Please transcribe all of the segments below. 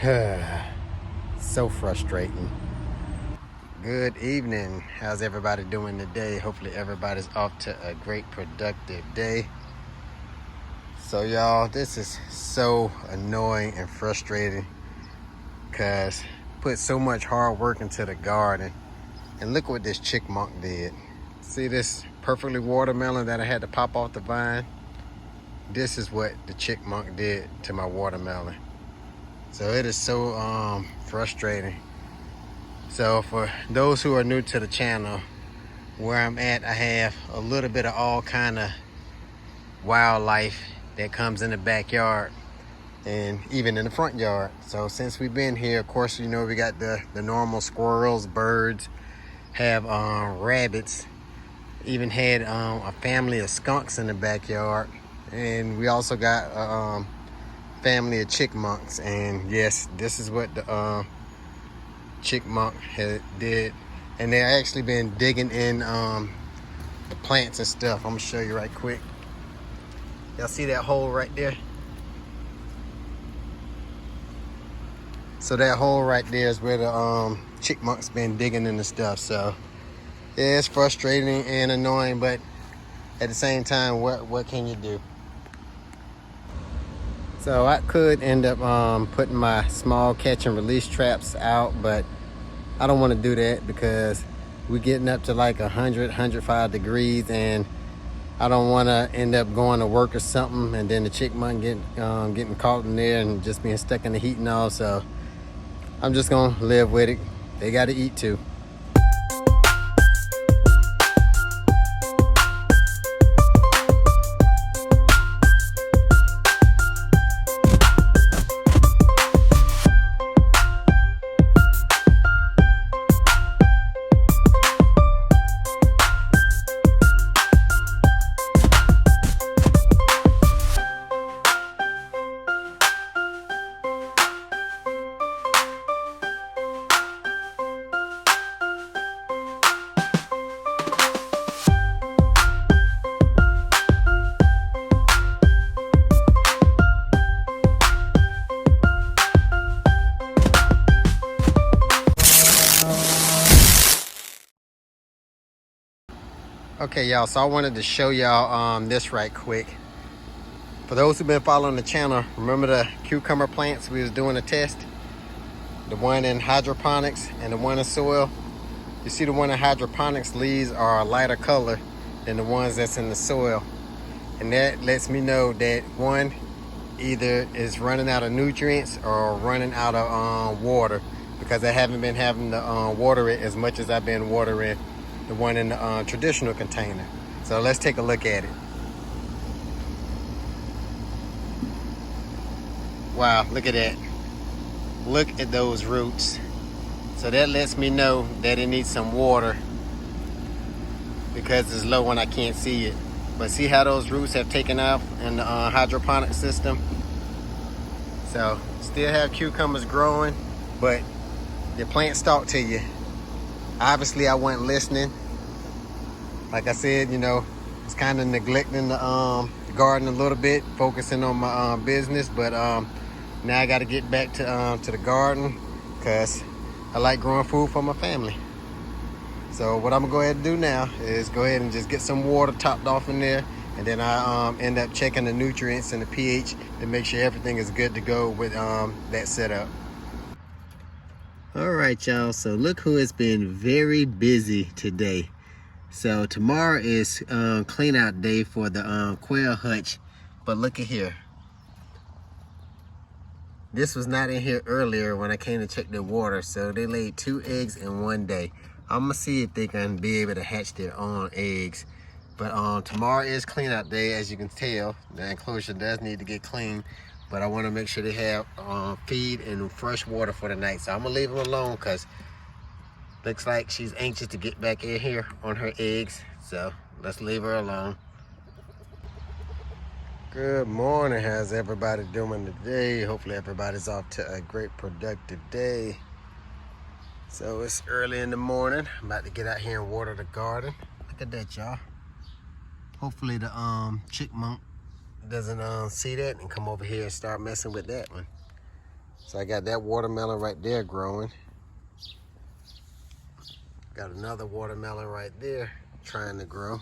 So frustrating. Good evening. How's everybody doing today? Hopefully everybody's off to a great productive day. So y'all, this is so annoying and frustrating because put so much hard work into the garden, and look what this chickmunk did. See this perfectly watermelon that I had to pop off the vine? This is what the chickmunk did to my watermelon. So it is so frustrating. So for those who are new to the channel, where I'm at, I have a little bit of all kind of wildlife that comes in the backyard and even in the front yard. So since we've been here, of course, you know, we got the normal squirrels, birds, have rabbits, even had a family of skunks in the backyard, and we also got a family of chickmunks. And yes, this is what the chickmunk did, and they actually been digging in the plants and stuff. I'm gonna show you right quick. Y'all see that hole right there? So that hole right there is where the chickmunk's been digging in the stuff. So yeah, it's frustrating and annoying, but at the same time, what can you do? So I could end up putting my small catch and release traps out, but I don't want to do that because we're getting up to like 105 degrees, and I don't want to end up going to work or something and then the chickmunk getting caught in there and just being stuck in the heat and all. So I'm just gonna live with it. They got to eat too. Okay, y'all, so I wanted to show y'all this right quick. For those who've been following the channel, remember the cucumber plants we was doing a test? The one in hydroponics and the one in soil. You see the one in hydroponics leaves are a lighter color than the ones that's in the soil. And that lets me know that one either is running out of nutrients or running out of water, because I haven't been having to water it as much as I've been watering the one in the traditional container. So let's take a look at it. Wow, look at that. Look at those roots. So that lets me know that it needs some water because it's low and I can't see it. But see how those roots have taken off in the hydroponic system? So still have cucumbers growing, but the plants talk to you. Obviously I wasn't listening. Like I said, you know, it's kind of neglecting the garden a little bit, focusing on my business. But now I got to get back to the garden because I like growing food for my family. So what I'm gonna go ahead and do now is go ahead and just get some water topped off in there, and then I end up checking the nutrients and the pH to make sure everything is good to go with that setup. All right, y'all, so look who has been very busy today. So tomorrow is clean out day for the quail hutch, but look at here. This was not in here earlier when I came to check their water, so they laid 2 eggs in one day. I'm gonna see if they can be able to hatch their own eggs. But tomorrow is clean out day, as you can tell. The enclosure does need to get clean, but I want to make sure they have feed and fresh water for the night. So I'm gonna leave them alone because looks like she's anxious to get back in here on her eggs. So let's leave her alone. Good morning. How's everybody doing today? Hopefully everybody's off to a great productive day. So it's early in the morning. I'm about to get out here and water the garden. Look at that, y'all. Hopefully the chickmunk doesn't see that and come over here and start messing with that one. So I got that watermelon right there growing. Got another watermelon right there trying to grow.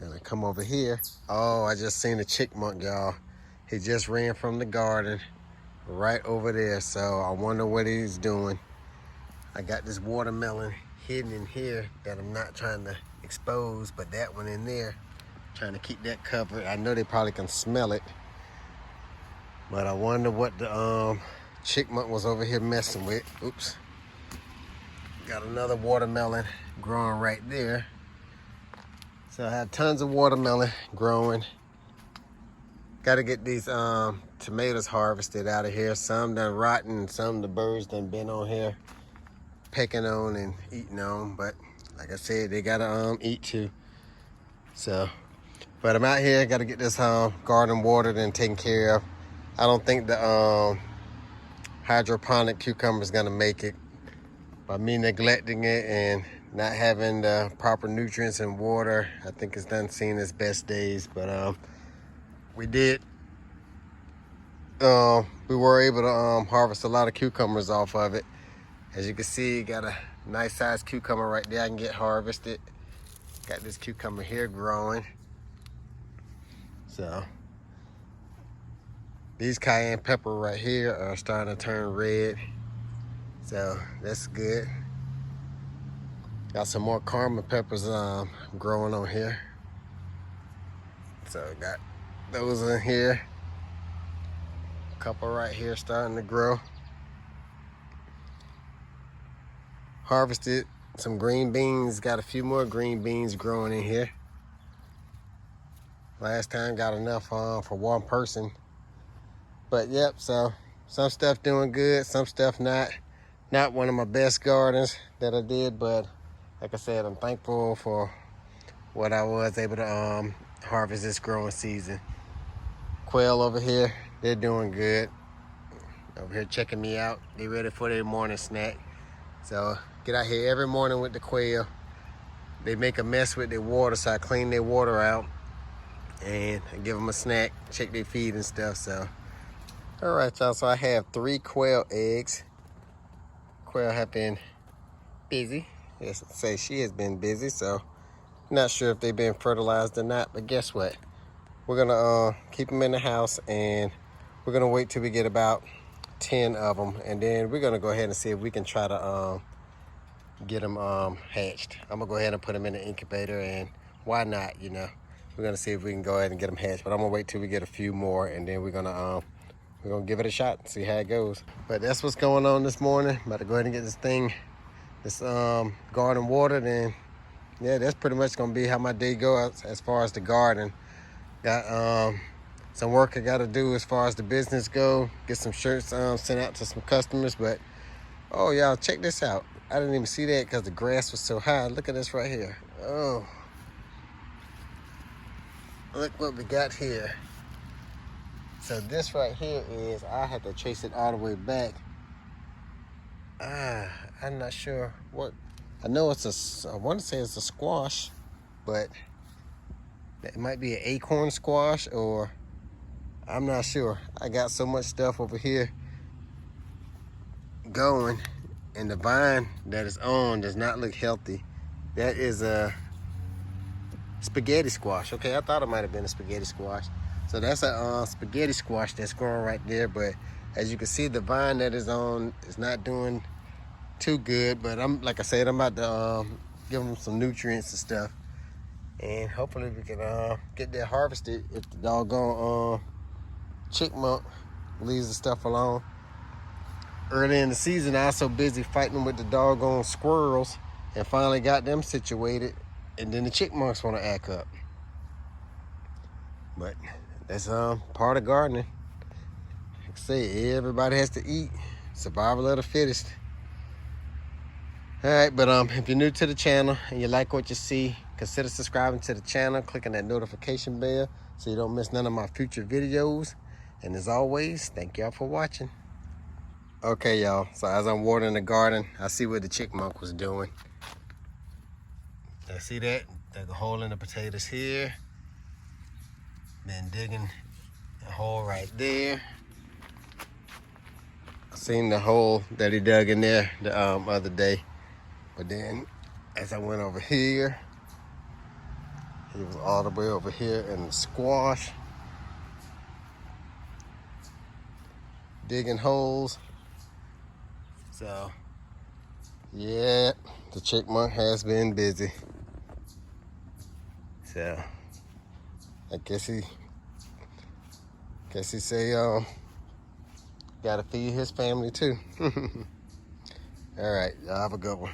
Then I come over here. Oh, I just seen a chickmunk, y'all. He just ran from the garden right over there. So I wonder what he's doing. I got this watermelon hidden in here that I'm not trying to expose, but that one in there, trying to keep that covered. I know they probably can smell it, but I wonder what the chickmunk was over here messing with. Oops. Got another watermelon growing right there. So I have tons of watermelon growing. Got to get these tomatoes harvested out of here. Some done rotten, some the birds done been on here pecking on and eating on. But like I said, they gotta eat too. So, but I'm out here. Got to get this garden watered and taken care of. I don't think the hydroponic cucumber is gonna make it. By me neglecting it and not having the proper nutrients and water, I think it's done seen its best days. But we were able to harvest a lot of cucumbers off of it. As you can see, got a nice sized cucumber right there I can get harvested. Got this cucumber here growing. So these cayenne pepper right here are starting to turn red. So that's good. Got some more caramel peppers growing on here. So got those in here. A couple right here starting to grow. Harvested some green beans. Got a few more green beans growing in here. Last time got enough for one person. But yep, so some stuff doing good, some stuff not. Not one of my best gardens that I did, but like I said, I'm thankful for what I was able to harvest this growing season. Quail over here, they're doing good. Over here checking me out. They ready for their morning snack. So get out here every morning with the quail. They make a mess with their water, so I clean their water out and I give them a snack, check their feed and stuff. So, all right, y'all. So I have 3 quail eggs. Quail have been busy. Yes, say she has been busy, so not sure if they've been fertilized or not, but guess what? We're gonna keep them in the house and we're gonna wait till we get about 10 of them, and then we're gonna go ahead and see if we can try to get them hatched. I'm gonna go ahead and put them in the incubator, and why not, you know? We're gonna see if we can go ahead and get them hatched, but I'm gonna wait till we get a few more, and then we're gonna give it a shot and see how it goes. But that's what's going on this morning. About to go ahead and get this garden watered, and yeah, that's pretty much gonna be how my day goes as far as the garden. Got some work I gotta do as far as the business go. Get some shirts sent out to some customers. But oh, y'all, check this out. I didn't even see that because the grass was so high. Look at this right here. Oh, look what we got here. So this right here is, I had to chase it all the way back. I'm not sure what. I know it's I want to say it's a squash, but it might be an acorn squash, or I'm not sure. I got so much stuff over here going, and the vine that is on does not look healthy. That is a spaghetti squash. Okay, I thought it might have been a spaghetti squash. So that's a spaghetti squash that's growing right there. But as you can see, the vine that is on is not doing too good. But I'm, like I said, I'm about to give them some nutrients and stuff, and hopefully we can get that harvested if the doggone chickmunk leaves the stuff alone. Early in the season, I was so busy fighting with the doggone squirrels and finally got them situated, and then the chickmunks want to act up. But that's part of gardening. Like I say, everybody has to eat. Survival of the fittest. All right, but if you're new to the channel and you like what you see, consider subscribing to the channel, clicking that notification bell so you don't miss none of my future videos. And as always, thank y'all for watching. Okay, y'all, so as I'm watering the garden, I see what the chickmunk was doing. I see that? Dug a hole in the potatoes here. Then digging a hole right there. I seen the hole that he dug in there the other day, but then as I went over here, he was all the way over here in the squash, digging holes. So yeah, the chipmunk has been busy. So I guess he say gotta feed his family too. All right, y'all have a good one.